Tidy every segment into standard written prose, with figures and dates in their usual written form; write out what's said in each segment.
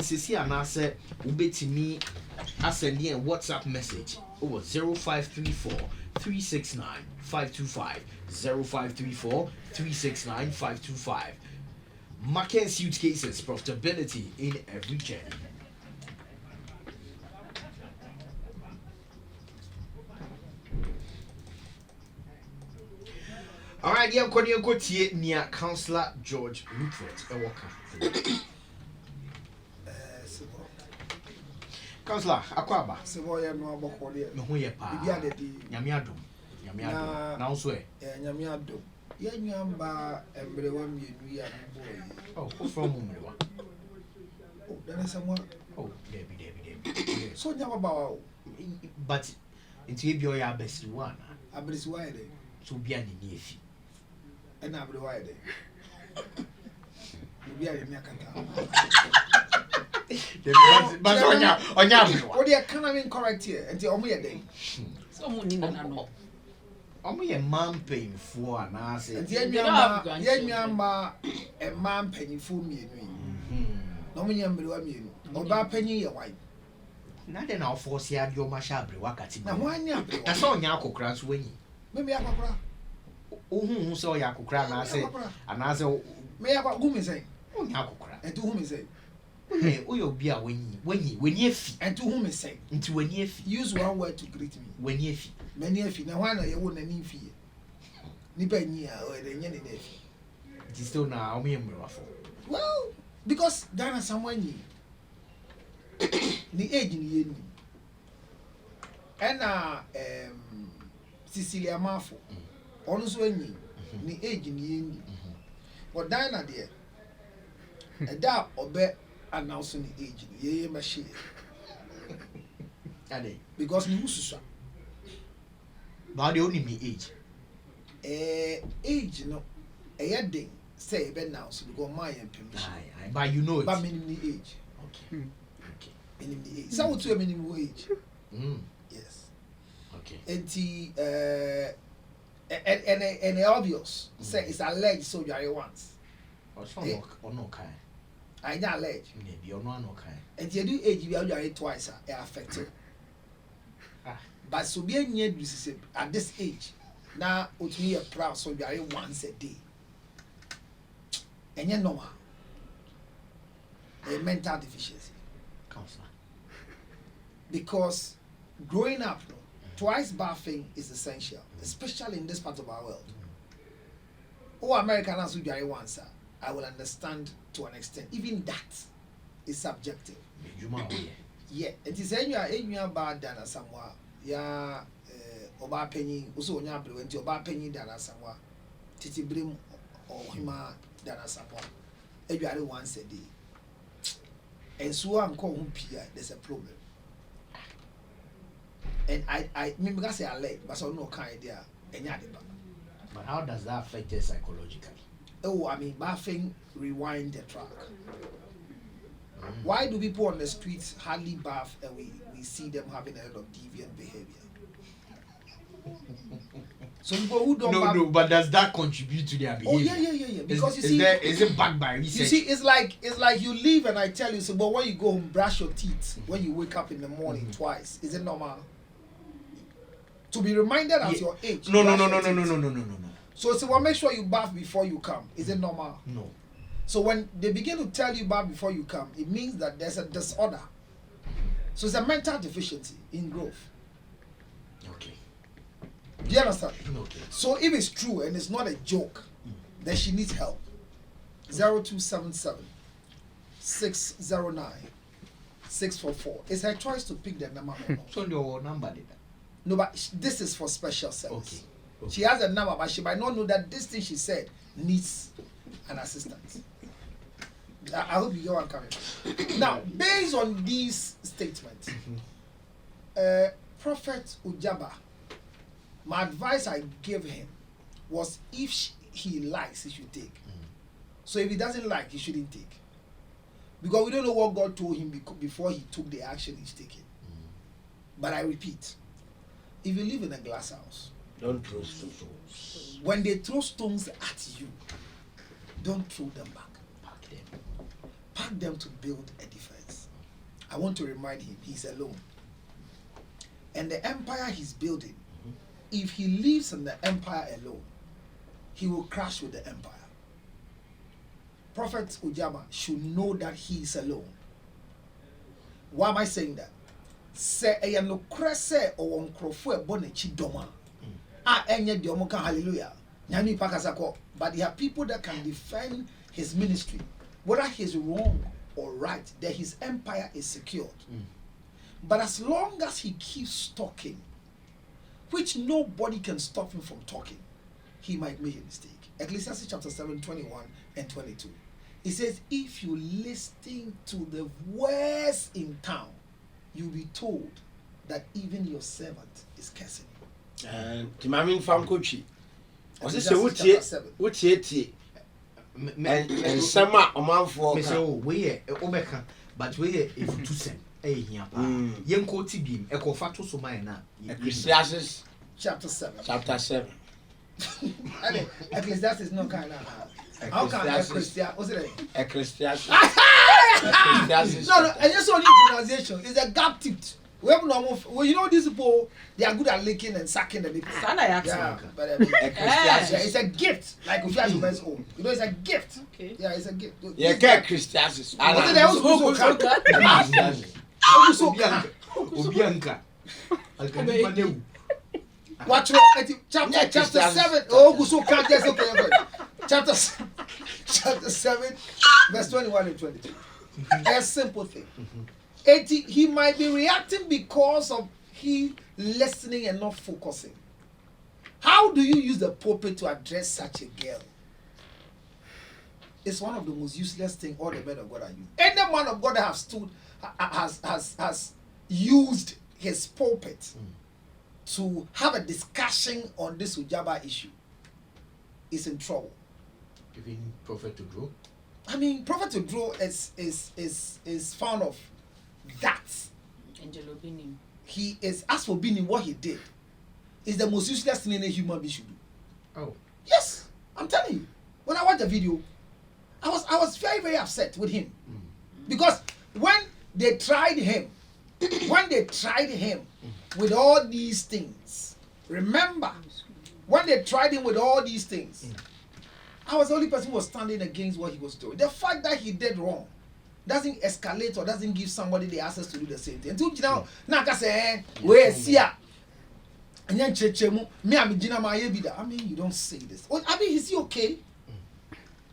sisi anase ubetimi asend a WhatsApp message over 0534 369 525 0534 369 525. m0ck suitcases, profitability in every journey. All right, yeah, I'm going to near Counsellor George Lutterodt Counsellor, Akwaba. Se boy no abokode. Me ho ye pa. Bibia de di. Nyame adom. Na wo so e. Nyame adom. Ye nyamba embrewa mienu ya boy. Oh, who from Mumrewa? Oh, then Asamoah. Oh, Debbie. So nyamba ba. But into e bi o ya abesi one. Abesi why dey? So bia ni efi. E na abri why dey? Bibia ye mi akata. But onya what they can incorrect here until omo ye dey. So mo ni na no. Omo ye man payinfo anase. Until ye nyamba e man payinfo mienu. No mo nyambrewa mienu. Oba panyin ye why? Na de na force ya de o ma sha abre wakati. Na why nya abre? Na so onya akokra so wanyi. Me akokra. Ohu so ya akokra anase me akwa gumi say. Onya akokra. And to whom is say? Uyo bia when ye fi. And to whom is say? Into when ye fi. Use one word to greet me. When ye fi. Many of you now why na ye won ani fi. Nipa nyi a o de nya ne na fi. It is still now me mrafo. Well, because Dana someone ni. Ni age ni ye ni. And Cecilia Mafo. Ono so anyi. Ni age ni ye ni. But Dana there. Da obe announce ni age ni ye machine. Ade. Because ni mususa. But they only me age. Age no. Day say be announce because my permission. Aye, but you know it. But minimum age. Okay. Minimum age. So what to minimum age? Yes. Okay. And obvious. Say it's alleged so you are once. Or no kind. I not alleged. Maybe or no kind. And you do age you are twice affected. But so be near at this age. Now with me a proud so you are once a day. And you know a mental deficiency. Counselor. Because growing up, twice bathing is essential, especially in this part of our world. Oh, American as we are once, I will understand to an extent. Even that is subjective. Yeah, it is any bad than Asamoah. Yeah, Oba Penny, also on your went to Oba Penny than Asamoah. Titi Brim or Hima than Asamoah. Every once a day. And so I'm calling Pia, there's a problem. And I mean, because I like, but so no kind idea. But how does that affect you psychologically? Oh, I mean, bathing, rewind the track. Why do people on the streets hardly bath and we see them having a lot of deviant behavior? So people who don't bath, no, but does that contribute to their behavior? Oh yeah. Because is it backed by research? You see, it's like you leave and I tell you, so but when you go home, brush your teeth when you wake up in the morning twice. Is it normal? To be reminded at your age. No. So well, make sure you bath before you come. Is it normal? No. So when they begin to tell you bath before you come, it means that there's a disorder. So it's a mental deficiency in growth. Okay. Do you understand? Okay. So if it's true and it's not a joke, then she needs help. 0277 609 644. It's her choice to pick the number or not. So your number did that? No, but this is for special service. Okay. She has a number, but she might not know that this thing she said needs an assistant. I hope you get what I'm coming. Now, based on these statements, Prophet Ogyaba, my advice I gave him was if he likes, he should take. So if he doesn't like, he shouldn't take. Because we don't know what God told him before he took the action he's taking. But I repeat, if you live in a glass house, don't throw stones. When they throw stones at you, don't throw them back. Pack them. Pack them to build a defense. I want to remind him he's alone. And the empire he's building, if he lives in the empire alone, he will crash with the empire. Prophet Ogyaba should know that he is alone. Why am I saying that? Say a no crese or on crofo bonechi doma. Enye diomoka hallelujah. Nyami pakasako. But there are people that can defend his ministry, whether he's wrong or right, that his empire is secured. But as long as he keeps talking, which nobody can stop him from talking, he might make a mistake. Ecclesiastes chapter 7, 21 and 22. It says, if you listen to the words in town, you'll be told that even your servant is cursing you. And Timami Famkochi. Was this a Ecclesiastes and Sama a month for we Omeka, but we if to send a hiapa. Yenko Tibim, Echo Fatu Sumaina, Ecclesiastes chapter 7. chapter 7. Ecclesiastes is not kind of how can Ecclesiastes? What's it? Ecclesiastes. No, and just only pronunciation is a gap tipped. Well, you know these people, they are good at licking and sucking the lips. Yeah, but it's a gift. Like if you have to men's home, you know, it's a gift. Okay. Yeah, it's a gift. Yeah, Ecclesiastes. Obianka. Watch chapter 7. Oh, so can't just okay. Chapter 7, verse 21 and 22. A simple thing. He might be reacting because of he listening and not focusing. How do you use the pulpit to address such a girl? It's one of the most useless things all the men of God are using. Any man of God that have stood has used his pulpit to have a discussion on this Ogyaba issue is in trouble. Even Prophet Oduro. I mean, Prophet Oduro is fond of that. Angelo Bini. He is, as for being what he did, is the most useless thing any human being should do. Oh. Yes, I'm telling you. When I watched the video, I was very, very upset with him. Because when they tried him with all these things, remember, when they tried him with all these things, I was the only person who was standing against what he was doing. The fact that he did wrong doesn't escalate or doesn't give somebody the access to do the same thing. Until now, I say, where see ya? And then I mean, you don't say this. I mean, is he okay?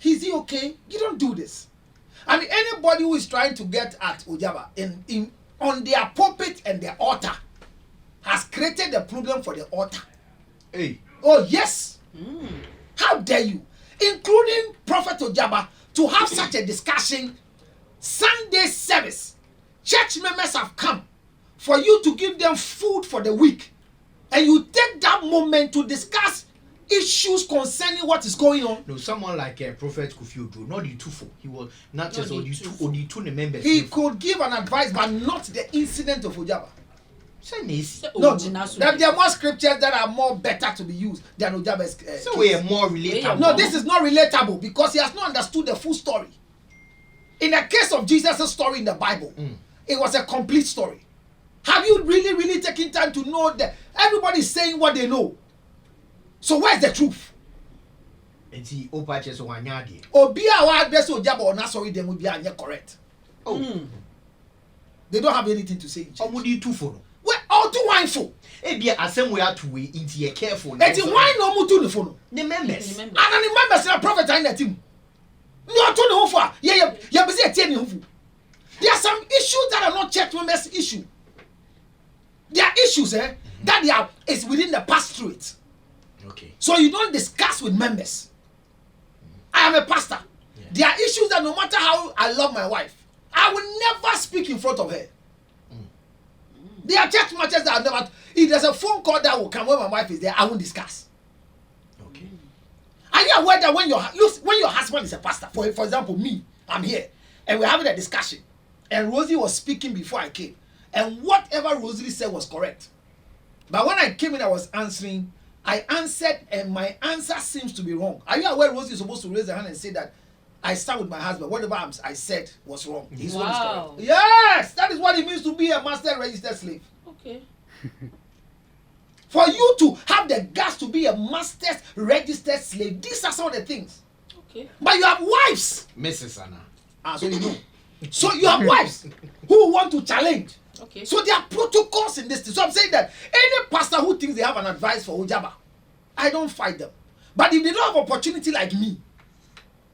Is he okay? You don't do this. I mean, anybody who is trying to get at Ogyaba on their pulpit and their altar has created a problem for the altar. Hey. Oh yes. How dare you, including Prophet Ogyaba, to have such a discussion? Sunday service, church members have come for you to give them food for the week, and you take that moment to discuss issues concerning what is going on. No, someone like Prophet Kofi Oduro, not the two. He was not just only two members. He could give an advice, but not the incident of Ogyaba. No, there are more scriptures that are more better to be used than Ogyaba's. So we are more relatable. No, this is not relatable because he has not understood the full story. In the case of Jesus' story in the Bible, it was a complete story. Have you really, really taken time to know that everybody is saying what they know? So where's the truth? And see, Opa just one yard. Obia wa address Ogyaba or not sorry, them will be correct. Oh, they don't have anything to say. How would you two for? Well, all too mindful. Eh, be Asamoah to way into a careful. And why no more to the phone? The members. And the members are prophet in the team. No to know for. Yeah, busy at There are some issues that are not church members' issue. There are issues that is within the pastorate. Okay. So you don't discuss with members. I am a pastor. Yeah. There are issues that no matter how I love my wife, I will never speak in front of her. There are church matters that I never. If there's a phone call that will come when my wife is there, I won't discuss. Okay. Are you aware that when your husband is a pastor, for example, me, I'm here, and we're having a discussion, and Rosie was speaking before I came, and whatever Rosie said was correct. But when I came in, I was answering. I answered, and my answer seems to be wrong. Are you aware Rosie is supposed to raise her hand and say that I stand with my husband. Whatever I said was wrong. His word is Wow. correct. Yes, that is what it means to be a master registered slave. Okay. For you to have the guts to be a master registered slave, these are some of the things. Okay. But you have wives. Mrs. Anna. So you know. So you have wives who want to challenge. Okay. So there are protocols in this thing. So I'm saying that any pastor who thinks they have an advice for Ogyaba, I don't fight them. But if they don't have opportunity like me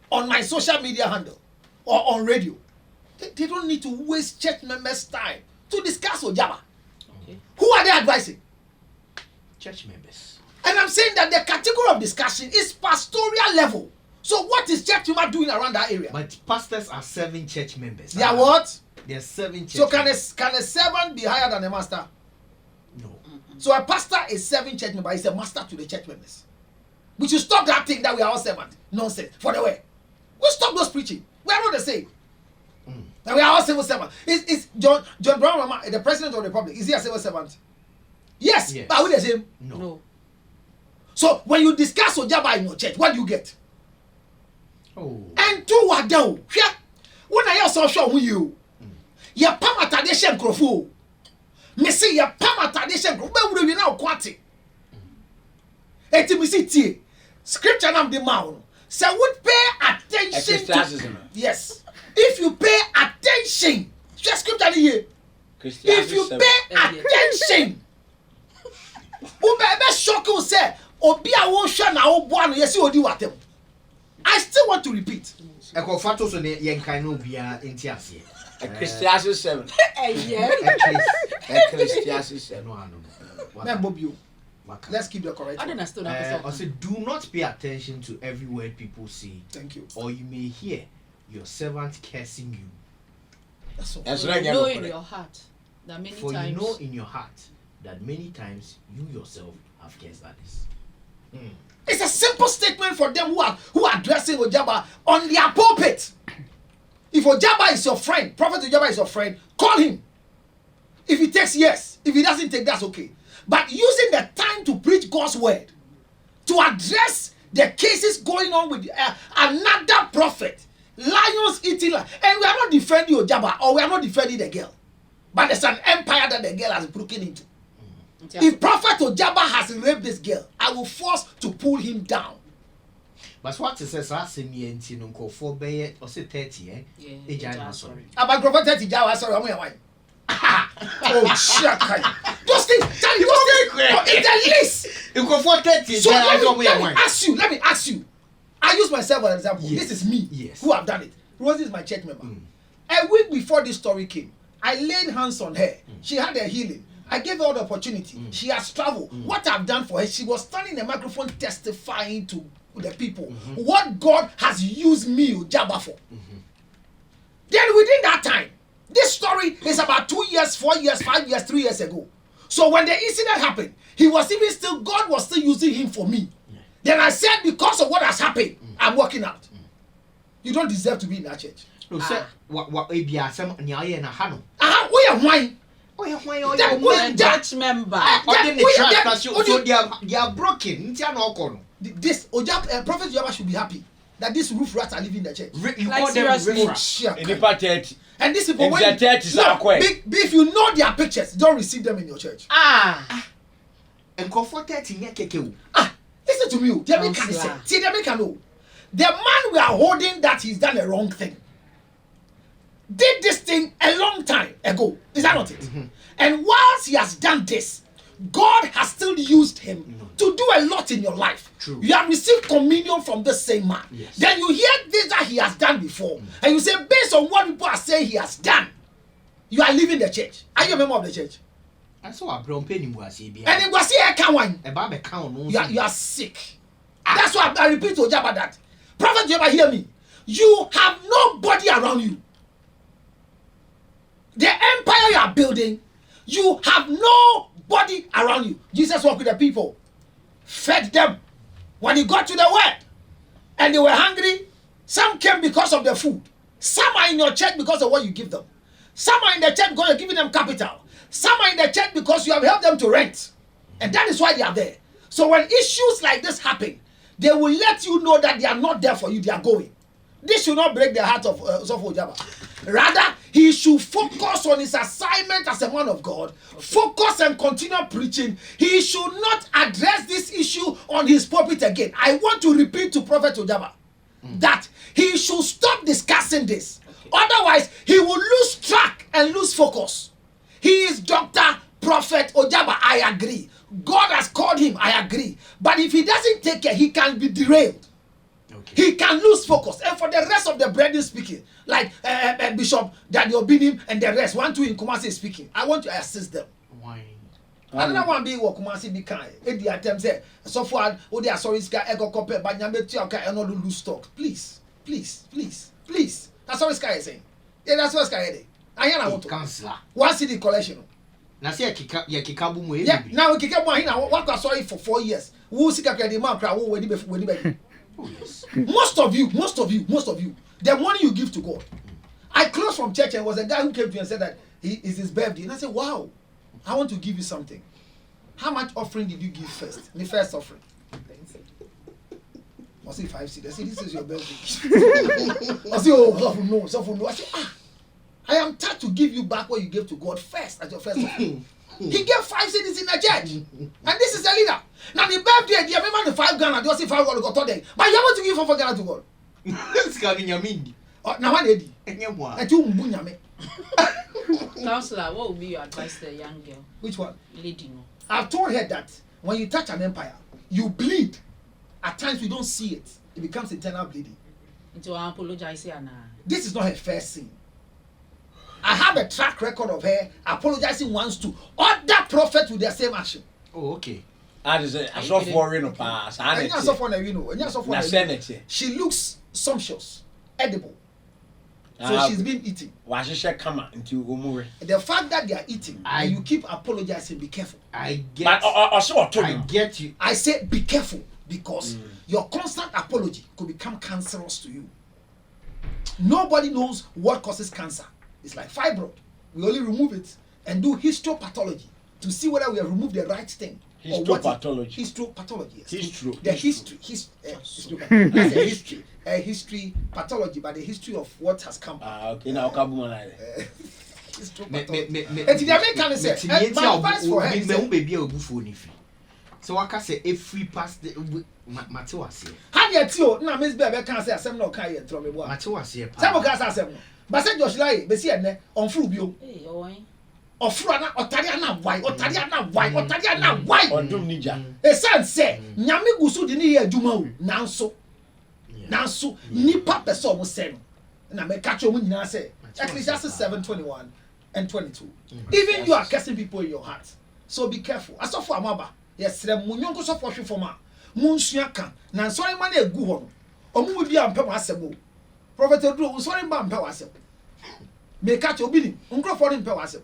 on my social media handle or on radio, they don't need to waste church members' time to discuss Ogyaba. Okay. Who are they advising? Church members. And I'm saying that the category of discussion is pastoral level. So what is church member doing around that area? But pastors are serving church members. They are what? They are serving church So can members. a servant be higher than a master? No. So a pastor is serving church members, he's a master to the church members. We should stop that thing that we are all servants. Nonsense. For the way. We stop those preaching. We are not the same. And we are all civil servants. Is John Brown Mama, the president of the republic, is he a civil servant? Yes. But are we the same? No. So when you discuss Ogyaba in your church, what do you get? Oh. And two what down. When I also show you, your pam atadation crofo. Me say your pam atadation crofo. But we now quantity. Eti scripture nam the mouth. So would pay attention to, yes. If you pay attention, just scripture here. If you pay attention, ube shock you say obi a wo hwa na wo boa no yesi odi watem. I still want to repeat. Ekofato so ne yenkan no bia enti ase. Ecclesiastes 7. Yeah. Ecclesiastes 7. No. Let's keep the correct. I said, do not pay attention to every word people say. Thank you. Or you may hear your servant cursing you. That's all. That's You right. know in your heart that many For times. you know in your heart that many times you yourself have cursed others. It's a simple statement for them who are addressing Ogyaba on their pulpit. If Ogyaba is your friend, Prophet Ogyaba is your friend, call him. If he takes, yes. If he doesn't take, that's okay. But using the time to preach God's word, to address the cases going on with another prophet, lions eating, and we are not defending Ogyaba or we are not defending the girl, but there's an empire that the girl has broken into. If Prophet Ogyaba has raped this girl, I will force to pull him down. But what it says, I say me and Tinunko for bay or say 30, eh? Yeah. Sorry. About Prophet Ogyaba, sorry, I'm going to oh, shit. Those things, tell you, it's a list. You go for 30, So let me ask you. I use myself as an example. Yes. This is me Yes. who have done it. Rosie is my church member. A week before this story came, I laid hands on her. She had a healing. I gave her all the opportunity. She has traveled. What I've done for her, she was standing in the microphone testifying to the people what God has used me, Ogyaba, for. Then within that time, this story is about 2 years, 4 years, 5 years, 3 years ago. So when the incident happened, God was still using him for me. Then I said, because of what has happened, I'm working out. You don't deserve to be in that church. No, sir. What a be a some Nya na Hano. We are wine. Oh, yeah, why You're a church member. they are broken. This Prophet Ogyaba should be happy that these roof rats are living in the church. You Like call them seriously. riffraff. And these people, when if you know their pictures, don't receive them in your church. And comforted in Yakeke. Listen to me. The man we are holding that he's done a wrong thing did this thing a long time ago. Is that not it? And whilst he has done this, God has still used him to do a lot in your life. True. You have received communion from the same man. Yes. Then you hear this that he has done before, and you say, based on what people are saying he has done, you are leaving the church. Are you a member of the church? I saw a brown penny was And it was here, a barber count. you are sick. That's why I repeat to Ogyaba that. Prophet Ogyaba, hear me. You have nobody around you. The empire you are building, you have nobody around you. Jesus walked with the people, fed them. When he got to the word and they were hungry, some came because of the food. Some are in your church because of what you give them. Some are in the church because you're giving them capital. Some are in the church because you have helped them to rent. And that is why they are there. So when issues like this happen, they will let you know that they are not there for you, they are going. This should not break the heart of Ogyaba. Rather, he should focus on his assignment as a man of God, focus and continue preaching. He should not address this issue on his pulpit again. I want to repeat to Prophet Ogyaba that he should stop discussing this. Otherwise, he will lose track and lose focus. He is Dr. Prophet Ogyaba, I agree. God has called him, I agree. But if he doesn't take care, he can be derailed. He can lose focus. And for the rest of the brethren speaking, like Bishop Daniel Binim and the rest, 1, 2 in Kumasi speaking, I want to assist them. Why? Another one being what Kumasi be kind. If the attempt say, so far, oh, they are sorry, Sky, Ego Copper, but Yameti, okay, and not lose stock. Please, please, please, please. That's what Sky is saying. Yeah, that's what Sky is saying. I want to. Counsellor. 1 CD collection. Now, see, ya kikabu mu. Yeah, now we kick up one. What was sorry for 4 years. Who see the man cry? Who when Oh, yes. most of you, the money you give to God. I closed from church and was a guy who came to me and said that is his birthday. And I said, wow, I want to give you something. How much offering did you give first? The first offering. I said 5 cedis. I said, this is your birthday. I said, oh, no. I said, I am touched to give you back what you gave to God first as your first offering. He gave 5 cedis in the church. And this is a leader. Now the birthday, the remember the 5 Ghana, they say 5 Ghana got today. But you want to give 4 Ghana to God. It's coming your mean. Now what did he? And you want. And you mbunyame. Counselor, what would be your advice to the young girl? Which one? Lady, no. I've told her that when you touch an empire, you bleed. At times we don't see it. It becomes internal bleeding. Into an apologize here now. This is not her first sin. I have a track record of her apologizing once to other prophets with their same action. Oh, okay. I saw foreign no pass. And you for she looks sumptuous, edible. So she's been eating. Why she come into Umure? The fact that they are eating and you keep apologizing, be careful. I get. But I get you. I say be careful because your constant apology could become cancerous to you. Nobody knows what causes cancer. It's like fibroid. We only remove it and do histopathology to see whether we have removed the right thing. Histopathology. Histopathology. Yes. History. The history. History pathology, but the history of what has come. Okay. Now Kabuma. Histopathology. And the American said, my advice for her is so I can say if free pass the Matewasi. how yet you now Miss Bebe can say assembly no can yet trouble. Matewasi. Some can say assembly. But say Josh Lai, be see ene on fruit bio. Hey, oy. Ofru na otari na why? Otari na why? Odum nija. E san say nyame gusu di ne ye adwuma o. Nanso nipa pese omo say no. Na me catch omo nyina say Ecclesiastes 7:21 and 22. Even you are cursing people in your heart. So be careful. Asofo amaba. Yes, munyonko so for hwefoma. Munsua kan. Na so ma na egu ho no. Omo bi ampe mo asebo. Prophet Oduro, sorry mba mpe wasem. Me catch obi ni. Nkrofo ni mpe wasem.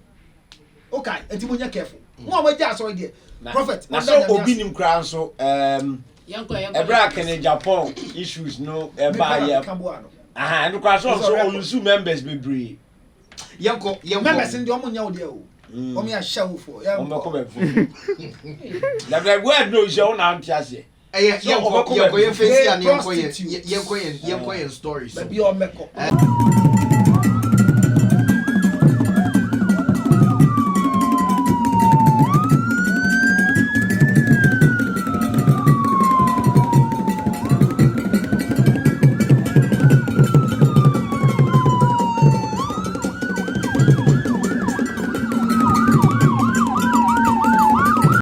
Okay, enti mo nya careful. Mo amaja sorry there. Prophet, na so obi nim kra so ebra kan Japan issues no e ba ye. Aha, no kra so olusu members be bree. Yanko members ndi omo nya wo there o. Omo ya shawo for. Omo ko be fu. Na word no je o na antiase. Yanko ye face and yanko ye stories. Maybe your m0ck.